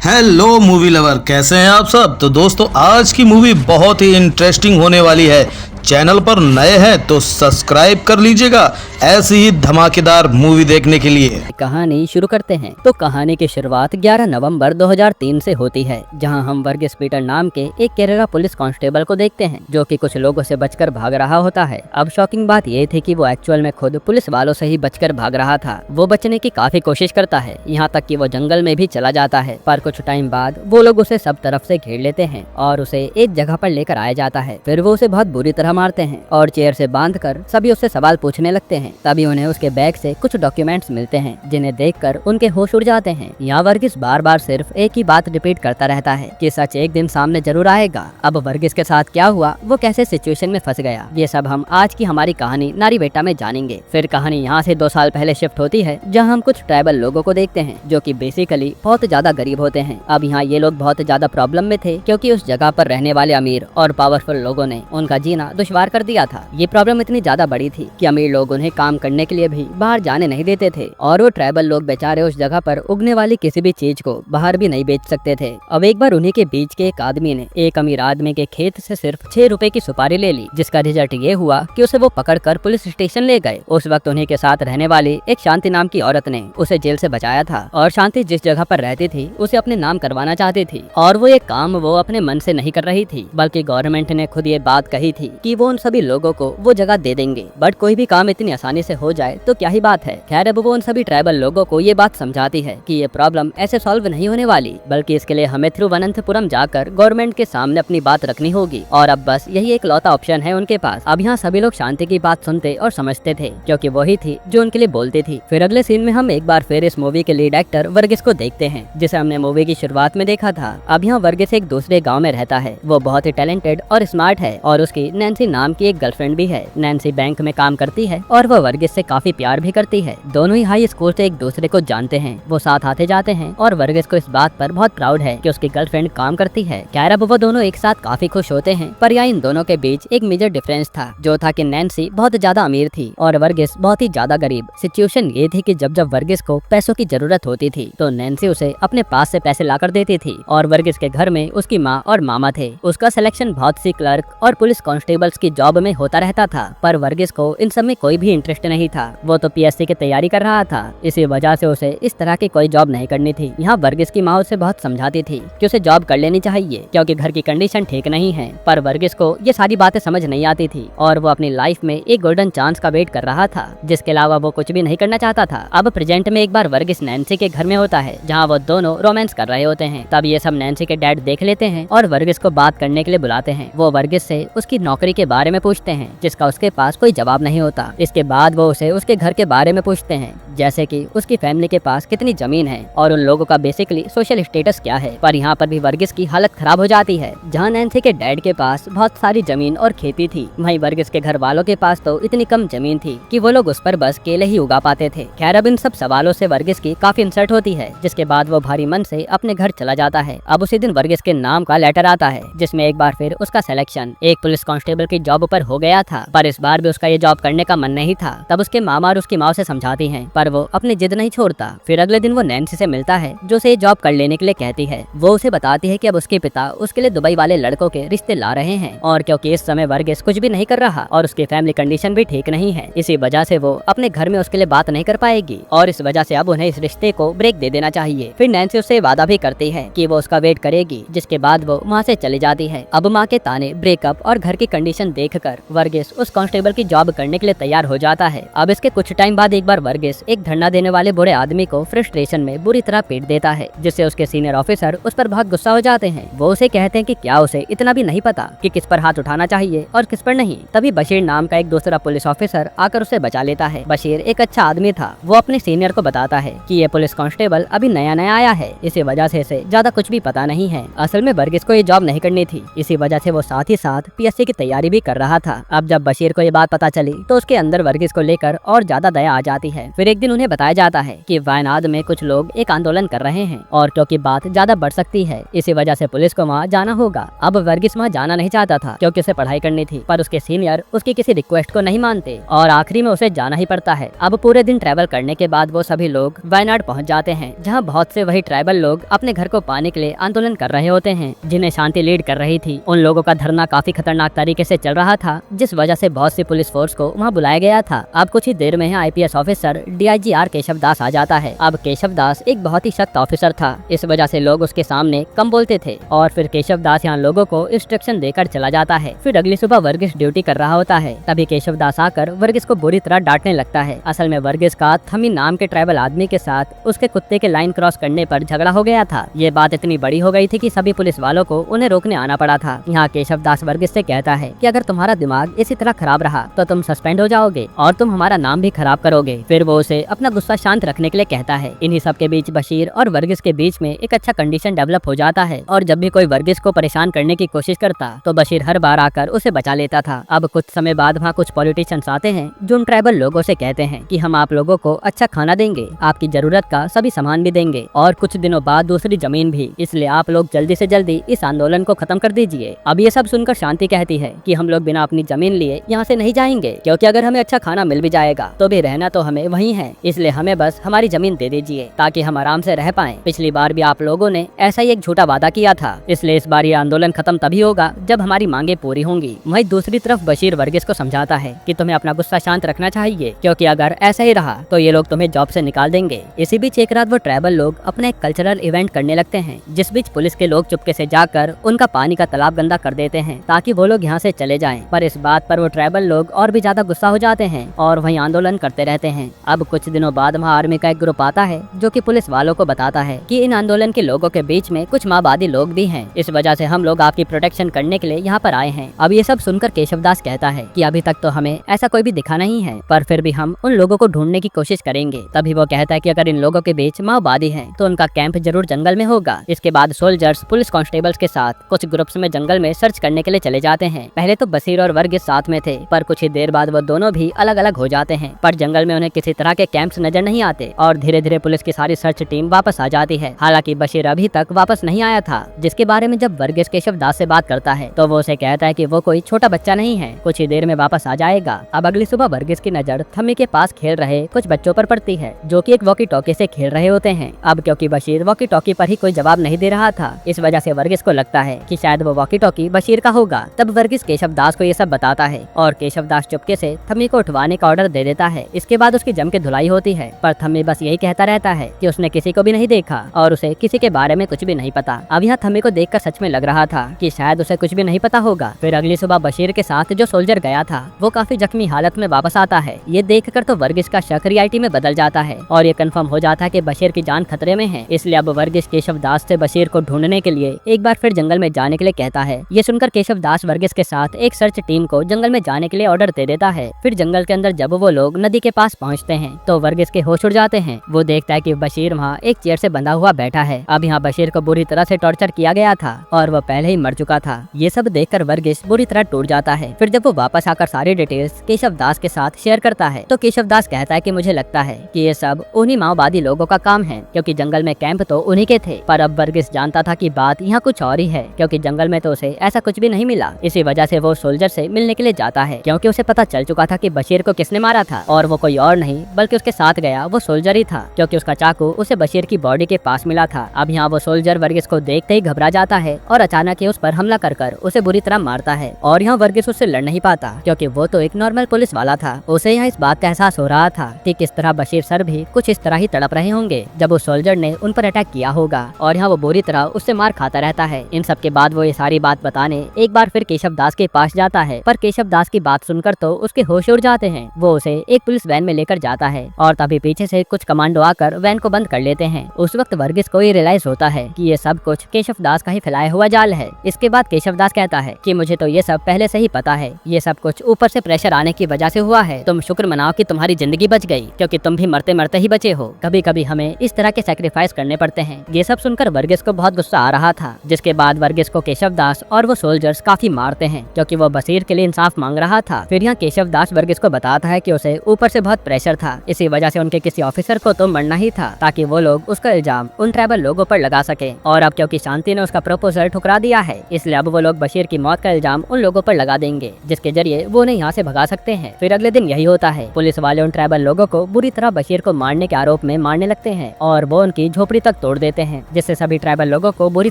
Hello movie lover, कैसे हैं आप सब। तो दोस्तों, आज की मूवी बहुत ही इंटरेस्टिंग होने वाली है। चैनल पर नए हैं तो सब्सक्राइब कर लीजिएगा ऐसी ही धमाकेदार मूवी देखने के लिए। कहानी शुरू करते हैं। तो कहानी की शुरुआत 11 नवंबर 2003 से होती है, जहां हम वर्गीस पीटर नाम के एक केरला पुलिस कांस्टेबल को देखते हैं, जो कि कुछ लोगों से बचकर भाग रहा होता है। अब शॉकिंग बात ये थी कि वो एक्चुअल में खुद पुलिस वालों से ही बचकर भाग रहा था। वो बचने की काफी कोशिश करता है, यहाँ तक कि वो जंगल में भी चला जाता है, पर कुछ टाइम बाद वो लोग उसे सब तरफ से घेर लेते हैं और उसे एक जगह पर लेकर आया जाता है। फिर वो उसे बहुत बुरी तरह मारते हैं और चेयर से बांधकर सभी उससे सवाल पूछने लगते हैं। तभी उन्हें उसके बैग से कुछ डॉक्यूमेंट्स मिलते हैं, जिन्हें देखकर उनके होश उड़ जाते हैं। यहाँ वर्गीस बार बार सिर्फ एक ही बात रिपीट करता रहता है कि सच एक दिन सामने जरूर आएगा। अब वर्गीस के साथ क्या हुआ, वो कैसे सिचुएशन में फंस गया, ये सब हम आज की हमारी कहानी नारी बेटा में जानेंगे। फिर कहानी यहाँ से 2 साल पहले शिफ्ट होती है, जहाँ हम कुछ ट्राइबल लोगों को देखते हैं, जो कि बेसिकली बहुत ज्यादा गरीब होते हैं। अब यहाँ ये लोग बहुत ज्यादा प्रॉब्लम में थे, क्योंकि उस जगह पर रहने वाले अमीर और पावरफुल लोगों ने उनका जीना दुश्वार कर दिया था। ये प्रॉब्लम इतनी ज्यादा बड़ी थी कि अमीर लोग उन्हें काम करने के लिए भी बाहर जाने नहीं देते थे, और वो ट्राइबल लोग बेचारे उस जगह पर उगने वाली किसी भी चीज को बाहर भी नहीं बेच सकते थे। अब एक बार उन्हीं के बीच के एक आदमी ने एक अमीर आदमी के खेत से सिर्फ 6 रुपए की सुपारी ले ली, जिसका रिजल्ट ये हुआ कि उसे वो पकड़कर पुलिस स्टेशन ले गए। उस वक्त उन्हीं के साथ रहने वाली एक शांति नाम की औरत ने उसे जेल से बचाया था, और शांति जिस जगह पर रहती थी उसे अपने नाम करवाना चाहती थी, और वो ये काम वो अपने मन से नहीं कर रही थी, बल्कि गवर्नमेंट ने खुद ये बात कही थी कि वो उन सभी लोगों को वो जगह दे देंगे। बट कोई भी काम इतनी आसानी से हो जाए तो क्या ही बात है। खैर, अब वो उन सभी ट्राइबल लोगों को ये बात समझाती है कि ये प्रॉब्लम ऐसे सॉल्व नहीं होने वाली, बल्कि इसके लिए हमें तिरुवनंतपुरम जाकर गवर्नमेंट के सामने अपनी बात रखनी होगी, और अब बस यही एक लौता ऑप्शन है उनके पास। अब यहाँ सभी लोग शांति की बात सुनते और समझते थे, क्योंकि वही थी जो उनके लिए बोलती थी। फिर अगले सीन में हम एक बार फिर इस मूवी के लीड एक्टर वर्गीस को देखते हैं, जिसे हमने मूवी की शुरुआत में देखा था। अब यहाँ वर्गीस एक दूसरे गाँव में रहता है। वो बहुत ही टैलेंटेड और स्मार्ट है, और उसकी नैन्सी नाम की एक गर्लफ्रेंड भी है। नैन्सी बैंक में काम करती है और वो वर्गीस से काफी प्यार भी करती है। दोनों ही हाई स्कूल से एक दूसरे को जानते हैं। वो साथ आते जाते हैं, और वर्गीस को इस बात पर बहुत प्राउड है कि उसकी गर्लफ्रेंड काम करती है। खैर, अब वो दोनों एक साथ काफी खुश होते हैं, पर यहाँ इन दोनों के बीच एक मेजर डिफरेंस था, जो था कि नैन्सी बहुत ज्यादा अमीर थी और वर्गीस बहुत ही ज्यादा गरीब। सिचुएशन ये थी कि जब जब वर्गीस को पैसों की जरूरत होती थी तो नैन्सी उसे अपने पास से पैसे लाकर देती थी, और वर्गीस के घर में उसकी माँ और मामा थे। उसका सिलेक्शन बहुत सी क्लर्क और पुलिस कांस्टेबल्स की जॉब में होता रहता था, पर वर्गीस को इन सब में कोई भी इंटरेस्ट नहीं था। वो तो पीएससी की तैयारी कर रहा था, इसी वजह से उसे इस तरह की कोई जॉब नहीं करनी थी। यहाँ वर्गीस की माँ उसे बहुत समझाती थी कि उसे जॉब कर लेनी चाहिए, क्योंकि घर की कंडीशन ठीक नहीं है, पर वर्गीस को ये सारी बातें समझ नहीं आती थी, और वो अपनी लाइफ में एक गोल्डन चांस का वेट कर रहा था, जिसके अलावा वो कुछ भी नहीं करना चाहता था। अब प्रेजेंट में एक बार वर्गीस नैन्सी के घर में होता है, जहाँ वो दोनों रोमांस कर रहे होते हैं। तब ये सब नैन्सी के डैड देख लेते हैं और वर्गीस को बात करने के लिए बुलाते हैं। वो वर्गीस से उसकी नौकरी के बारे में पूछते हैं, जिसका उसके पास कोई जवाब नहीं होता। इसके बाद वो उसे उसके घर के बारे में पूछते हैं, जैसे कि उसकी फैमिली के पास कितनी जमीन है और उन लोगों का बेसिकली सोशल स्टेटस क्या है। पर यहाँ पर भी वर्गीस की हालत खराब हो जाती है। जहाँ नैन्सी के डैड के पास बहुत सारी जमीन और खेती थी, वहीं वर्गीस के घर वालों के पास तो इतनी कम जमीन थी कि वो लोग उस पर बस केले ही उगा पाते थे। खैर, अब इन सब सवालों से वर्गीस की काफी इंसल्ट होती है, जिसके बाद वो भारी मन से अपने घर चला जाता है। अब उसी दिन वर्गीस के नाम का लेटर आता है, जिसमें एक बार फिर उसका सिलेक्शन एक पुलिस कांस्टेबल की जॉब पर हो गया था, पर इस बार भी उसका ये जॉब करने का मन नहीं था। तब उसके मामा और उसकी माँ से समझाती हैं, पर वो अपनी जिद नहीं छोड़ता। फिर अगले दिन वो नैन्सी से मिलता है, जो उसे जॉब कर लेने के लिए कहती है। वो उसे बताती है कि अब उसके पिता उसके लिए दुबई वाले लड़कों के रिश्ते ला रहे हैं, और क्योंकि इस समय वर्गीस कुछ भी नहीं कर रहा और उसकी फैमिली कंडीशन भी ठीक नहीं है, इसी वजह से वो अपने घर में उसके लिए बात नहीं कर पाएगी, और इस वजह से अब उन्हें इस रिश्ते को ब्रेक दे देना चाहिए। फिर नैन्सी उससे वादा भी करती है कि वो उसका वेट करेगी, जिसके बाद वो वहाँ से चली जाती है। अब माँ के ताने, ब्रेकअप और घर की कंडीशन देखकर वर्गीस उस कांस्टेबल की जॉब करने के लिए तैयार हो जाता है। अब इसके कुछ टाइम बाद एक बार वर्गीस एक धरना देने वाले बुरे आदमी को फ्रस्ट्रेशन में बुरी तरह पीट देता है, जिससे उसके सीनियर ऑफिसर उस पर बहुत गुस्सा हो जाते हैं। वो उसे कहते हैं कि क्या उसे इतना भी नहीं पता कि किस पर हाथ उठाना चाहिए और किस पर नहीं। तभी बशीर नाम का एक दूसरा पुलिस ऑफिसर आकर उसे बचा लेता है। बशीर एक अच्छा आदमी था। वो अपने सीनियर को बताता है कि ये पुलिस कांस्टेबल अभी नया नया आया है, इसी वजह से ज्यादा कुछ भी पता नहीं है। असल में वर्गीस को ये जॉब नहीं करनी थी, इसी वजह से वो साथ ही साथ पीएससी की तैयारी जारी भी कर रहा था। अब जब बशीर को ये बात पता चली तो उसके अंदर वर्गीस को लेकर और ज्यादा दया आ जाती है। फिर एक दिन उन्हें बताया जाता है कि वायनाड में कुछ लोग एक आंदोलन कर रहे हैं और क्योंकि बात ज्यादा बढ़ सकती है इसी वजह से पुलिस को वहाँ जाना होगा। अब वर्गीस वहाँ जाना नहीं चाहता था क्योंकि उसे पढ़ाई करनी थी, पर उसके सीनियर उसकी किसी रिक्वेस्ट को नहीं मानते और आखिरी में उसे जाना ही पड़ता है। अब पूरे दिन ट्रैवल करने के बाद वो सभी लोग वायनाड पहुँच जाते हैं, जहाँ बहुत से वही ट्राइबल लोग अपने घर को पाने के लिए आंदोलन कर रहे होते हैं, जिन्हें शांति लीड कर रही थी। उन लोगों का धरना काफी खतरनाक तरीके से चल रहा था, जिस वजह से बहुत सी पुलिस फोर्स को वहाँ बुलाया गया था। अब कुछ ही देर में IPS officer DIG R Keshav Das आ जाता है। अब केशव दास एक बहुत ही सख्त ऑफिसर था, इस वजह से लोग उसके सामने कम बोलते थे और फिर केशव दास यहाँ लोगों को इंस्ट्रक्शन देकर चला जाता है। फिर अगली सुबह वर्गीस ड्यूटी कर रहा होता है, तभी केशव दास आकर वर्गीस को बुरी तरह डांटने लगता है। असल में वर्गीस का थमी नाम के ट्राइबल आदमी के साथ उसके कुत्ते के लाइन क्रॉस करने पर झगड़ा हो गया था। ये बात इतनी बड़ी हो गई थी कि सभी पुलिस वालों को उन्हें रोकने आना पड़ा था। यहाँ केशव दास वर्गीस से कहता है कि अगर तुम्हारा दिमाग इसी तरह खराब रहा तो तुम सस्पेंड हो जाओगे और तुम हमारा नाम भी खराब करोगे। फिर वो उसे अपना गुस्सा शांत रखने के लिए कहता है। इन्हीं सब के बीच बशीर और वर्गीस के बीच में एक अच्छा कंडीशन डेवलप हो जाता है और जब भी कोई वर्गीस को परेशान करने की कोशिश करता तो बशीर हर बार आकर उसे बचा लेता था। अब कुछ समय बाद वहाँ कुछ पॉलिटिशियंस आते हैं जो उन ट्राइबल लोगों से कहते हैं कि हम आप लोगों को अच्छा खाना देंगे, आपकी जरूरत का सभी सामान भी देंगे और कुछ दिनों बाद दूसरी जमीन भी, इसलिए आप लोग जल्दी से जल्दी इस आंदोलन को खत्म कर दीजिए। अब ये सब सुनकर शांति कहती है कि हम लोग बिना अपनी जमीन लिए यहाँ से नहीं जाएंगे, क्योंकि अगर हमें अच्छा खाना मिल भी जाएगा तो भी रहना तो हमें वहीं है, इसलिए हमें बस हमारी जमीन दे दीजिए ताकि हम आराम से रह पाएं। पिछली बार भी आप लोगों ने ऐसा ही एक झूठा वादा किया था, इसलिए इस बार ये आंदोलन खत्म तभी होगा जब हमारी मांगे पूरी होंगी। वहीं दूसरी तरफ बशीर वर्गीस को समझाता है कि तुम्हें अपना गुस्सा शांत रखना चाहिए, क्योंकि अगर ऐसा ही रहा तो ये लोग तुम्हें जॉब से निकाल देंगे। इसी बीच एक रात वो ट्राइबल लोग अपना एक कल्चरल इवेंट करने लगते हैं, जिस बीच पुलिस के लोग चुपके से जाकर उनका पानी का तालाब गंदा कर देते हैं ताकि वो लोग यहाँ से चले जाएं। पर इस बात पर वो ट्राइबल लोग और भी ज्यादा गुस्सा हो जाते हैं और वहीं आंदोलन करते रहते हैं। अब कुछ दिनों बाद वहाँ आर्मी का एक ग्रुप आता है जो कि पुलिस वालों को बताता है कि इन आंदोलन के लोगों के बीच में कुछ माओवादी लोग भी हैं, इस वजह से हम लोग आपकी प्रोटेक्शन करने के लिए यहाँ पर आए हैं। अब ये सब सुनकर केशव दास कहता है कि अभी तक तो हमें ऐसा कोई भी दिखा नहीं है, पर फिर भी हम उन लोगों को ढूंढने की कोशिश करेंगे। तभी वो कहता है कि अगर इन लोगों के बीच माओवादी हैं तो उनका कैंप जरूर जंगल में होगा। इसके बाद सोल्जर्स पुलिस कांस्टेबल्स के साथ कुछ ग्रुप्स में जंगल में सर्च करने के लिए चले जाते हैं। पहले तो बशीर और वर्गीस साथ में थे, पर कुछ ही देर बाद वो दोनों भी अलग अलग हो जाते हैं। पर जंगल में उन्हें किसी तरह के कैंप्स नजर नहीं आते और धीरे धीरे पुलिस की सारी सर्च टीम वापस आ जाती है। हालांकि बशीर अभी तक वापस नहीं आया था, जिसके बारे में जब वर्गीस केशव दास से बात करता है तो वो उसे कहता है कि वो कोई छोटा बच्चा नहीं है, कुछ ही देर में वापस आ जाएगा। अब अगली सुबह वर्गीस की नजर थम्मी के पास खेल रहे कुछ बच्चों पर पड़ती है जो कि एक वॉकी टॉकी से खेल रहे होते हैं। अब क्योंकि बशीर वॉकी टॉकी पर ही कोई जवाब नहीं दे रहा था, इस वजह से वर्गीस को लगता है कि शायद वो वॉकी टॉकी बशीर का होगा। तब वर्गीस केशव दास को ये सब बताता है और केशव दास चुपके से थम्मी को उठवाने का ऑर्डर दे देता है। इसके बाद उसकी जम के धुलाई होती है, पर थम्मी बस यही कहता रहता है कि उसने किसी को भी नहीं देखा और उसे किसी के बारे में कुछ भी नहीं पता। अब यहाँ थम्मी को देखकर सच में लग रहा था कि शायद उसे कुछ भी नहीं पता होगा। फिर अगली सुबह बशीर के साथ जो सोल्जर गया था वो काफी जख्मी हालत में वापस आता है। ये देखकर तो वर्गीस का शक रियलिटी में बदल जाता है और ये कंफर्म हो जाता है कि बशीर की जान खतरे में है। इसलिए अब वर्गीस केशव दास से बशीर को ढूंढने के लिए एक बार फिर जंगल में जाने के लिए कहता है। ये सुनकर केशव दास वर्गीस के साथ एक सर्च टीम को जंगल में जाने के लिए ऑर्डर दे देता है। फिर जंगल के अंदर जब वो लोग नदी के पास पहुँचते हैं तो वर्गीस के होश उड़ जाते हैं। वो देखता है कि बशीर वहाँ एक चेयर से बंधा हुआ बैठा है। अब यहाँ बशीर को बुरी तरह से टॉर्चर किया गया था और वो पहले ही मर चुका था। ये सब देखकर वर्गीस बुरी तरह टूट जाता है। फिर जब वो वापस आकर सारी डिटेल्स केशव दास के साथ शेयर करता है तो केशव दास कहता है कि मुझे लगता है कि ये सब उन्हीं माओवादी लोगों का काम है, क्योंकि जंगल में कैंप तो उन्हीं के थे। पर अब वर्गीस जानता था कि बात यहाँ कुछ और ही है, क्योंकि जंगल में तो उसे ऐसा कुछ भी नहीं मिला। इसी वजह से वो सोल्जर से मिलने के लिए जाता है, क्योंकि उसे पता चल चुका था कि बशीर को किसने मारा था और वो कोई और नहीं बल्कि उसके साथ गया वो सोल्जर ही था, क्योंकि उसका चाकू उसे बशीर की बॉडी के पास मिला था। अब यहाँ वो सोल्जर वर्गीस को देखते ही घबरा जाता है और अचानक ही उस पर हमला कर उसे बुरी तरह मारता है और यहाँ वर्गीस उससे लड़ नहीं पाता, क्योंकि वो तो एक नॉर्मल पुलिस वाला था। उसे यहाँ इस बात का एहसास हो रहा था कि किस तरह बशीर सर भी कुछ इस तरह ही तड़प रहे होंगे जब उस सोल्जर ने उन पर अटैक किया होगा, और यहाँ वो बुरी तरह उससे मार खाता रहता है। इन सब के बाद वो ये सारी बात बताने एक बार फिर केशव दास के पास जाता है, पर केशव दास की बात सुनकर तो उसके होश उड़ जाते हैं। वो उसे एक पुलिस वैन में लेकर जाता है और तभी पीछे से कुछ कमांडो आकर वैन को बंद कर लेते हैं। उस वक्त वर्गीस को ये रियलाइज होता है कि ये सब कुछ केशव दास का ही फैलाया हुआ जाल है। इसके बाद केशव दास कहता है कि मुझे तो ये सब पहले से ही पता है, ये सब कुछ ऊपर से प्रेशर आने की वजह से हुआ है। तुम शुक्र मनाओ कि तुम्हारी जिंदगी बच गई, क्योंकि तुम भी मरते मरते ही बचे हो। कभी कभी हमें इस तरह के सैक्रिफाइस करने पड़ते हैं। ये सब सुनकर वर्गीस को बहुत गुस्सा आ रहा था, जिसके बाद वर्गीस को केशव दास और वो सोल्जर्स काफी मारते हैं क्योंकि वो बशीर के लिए इंसाफ मांग रहा था। फिर यहाँ केशव दास वर्गीस को बताता है कि उसे ऊपर से बहुत प्रेशर था, इसी वजह से उनके किसी ऑफिसर को तो मरना ही था ताकि वो लोग उसका इल्जाम उन ट्राइबल लोगों पर लगा सके। और अब क्योंकि शांति ने उसका प्रपोजल ठुकरा दिया है, इसलिए अब वो लोग बशीर की मौत का इल्जाम उन लोगों पर लगा देंगे, जिसके जरिए वो उन्हें यहाँ से भगा सकते हैं। फिर अगले दिन यही होता है, पुलिस वाले उन ट्राइबल लोगों को बुरी तरह बशीर को मारने के आरोप में मारने लगते हैं और वो उनकी झोपड़ी तक तोड़ देते हैं, जिससे सभी ट्राइबल लोगों को बुरी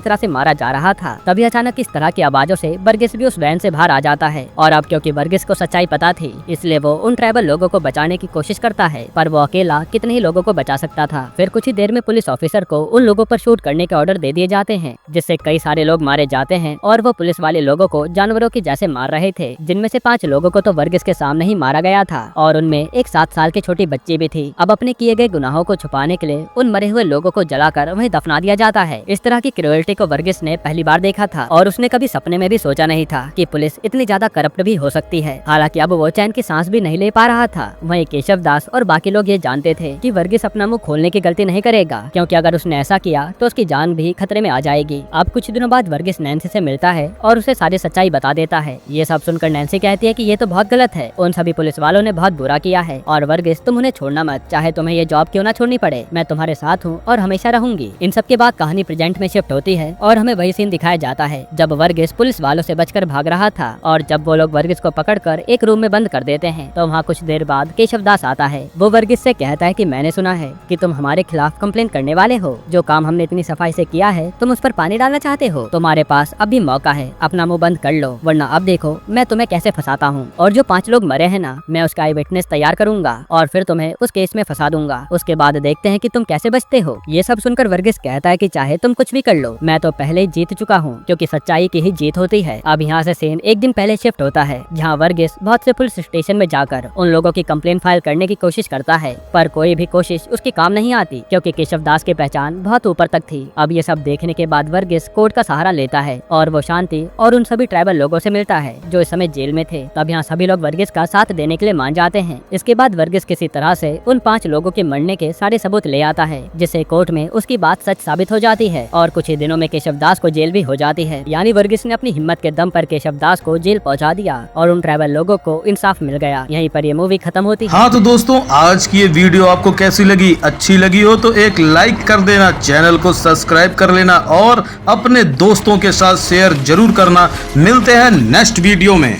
तरह से मारा जा रहा था। तभी अचानक इस तरह की आवाजों से वर्गीस भी उस वैन से बाहर आ जाता है और अब क्योंकि वर्गीस को सच्चाई पता थी, इसलिए वो उन ट्राइबल लोगों को बचाने की कोशिश करता है, पर वो अकेला कितने ही लोगों को बचा सकता था। फिर कुछ ही देर में पुलिस ऑफिसर को उन लोगों पर शूट करने के ऑर्डर दे दिए जाते हैं, जिससे कई सारे लोग मारे जाते हैं और वो पुलिस वाले लोगों को जानवरों की जैसे मार रहे थे, जिनमें से 5 लोगों को तो वर्गीस के सामने ही मारा गया था और उनमें एक 7 साल की छोटी बच्ची भी थी। अब अपने किए गए गुनाहों को छुपाने के लिए उन मरे हुए लोगों को जलाकर वहीं दफना दिया जाता है। इस तरह की क्रूरल्टी को वर्गीस ने पहली बार देखा था और उसने कभी सपने में भी सोचा नहीं था कि पुलिस इतनी ज्यादा करप्ट भी हो सकती है। हालांकि अब वो चैन की सांस भी नहीं ले पा रहा था। वहीं केशव दास और बाकी लोग ये जानते थे कि वर्गीस अपना मुंह खोलने की गलती नहीं करेगा, क्योंकि अगर उसने ऐसा किया तो उसकी जान भी खतरे में आ जाएगी। अब कुछ दिनों बाद वर्गीस नैन्सी से मिलता है और उसे सारी सच्चाई बता देता है। ये सब सुनकर नैन्सी कहती है कि ये तो बहुत गलत है, उन सभी पुलिस वालों ने बहुत बुरा किया है और वर्गीस तुम उन्हें छोड़ना मत, चाहे तुम्हें ये जॉब क्यों ना छोड़नी पड़े, मैं तुम्हारे साथ हूँ और हमेशा रहूंगी। इन सब के बाद कहानी प्रेजेंट में शिफ्ट होती है और हमें वही सीन दिखाया जाता है जब वर्गीस पुलिस वालों से बचकर भाग रहा था और जब वो लोग वर्गीस को पकड़कर एक रूम में बंद कर देते हैं तो वहाँ कुछ देर बाद केशव दास आता है। वो वर्गीस से कहता है कि मैंने सुना है कि तुम हमारे खिलाफ कंप्लेन करने वाले हो, जो काम हमने इतनी सफाई से किया है तुम उस पर पानी डालना चाहते हो, तुम्हारे पास अब भी मौका है, अपना मुंह बंद कर लो, वरना अब देखो मैं तुम्हें कैसे फंसाता हूँ और जो 5 लोग मरे हैं ना, मैं उसका आई विटनेस तैयार करूंगा और फिर तुम्हें उस केस में फंसा दूंगा, उसके बाद देखते हैं कि तुम कैसे बचते हो। ये सब सुनकर वर्गीस कहता है कि चाहे तुम कुछ भी कर लो, मैं तो पहले ही जीत चुका हूँ, क्योंकि सच्चाई की ही जीत होती है। अब यहाँ से सीन एक दिन पहले शिफ्ट होता है, जहाँ वर्गीस बहुत से पुलिस स्टेशन में जाकर उन लोगों की कंप्लेन फाइल करने की कोशिश करता है, पर कोई भी कोशिश उसकी काम नहीं आती, क्योंकि केशव दास की पहचान बहुत ऊपर तक थी। अब ये सब देखने के बाद वर्गीस कोर्ट का सहारा लेता है और वो शांति और उन सभी ट्राइबल लोगों से मिलता है जो इस समय जेल में थे। तब यहाँ सभी लोग वर्गीस का साथ देने के लिए मान जाते हैं। इसके बाद वर्गीस किसी तरह से उन 5 लोगों के मरने के सारे सबूत ले आता है, जिससे कोर्ट में उसकी बात सच साबित हो जाती है और कुछ ही दिनों में केशव दास को जेल भी हो जाती है। यानी वर्गीस ने अपनी हिम्मत के दम पर केशव दास को जेल पहुंचा दिया और उन ट्राइबल लोगों को इंसाफ मिल गया। यहीं पर ये मूवी खत्म होती है। हाँ तो दोस्तों, आज की ये वीडियो आपको कैसी लगी? अच्छी लगी हो तो एक लाइक कर देना, चैनल को सब्सक्राइब कर लेना और अपने दोस्तों के साथ शेयर जरूर करना। मिलते हैं नेक्स्ट वीडियो में।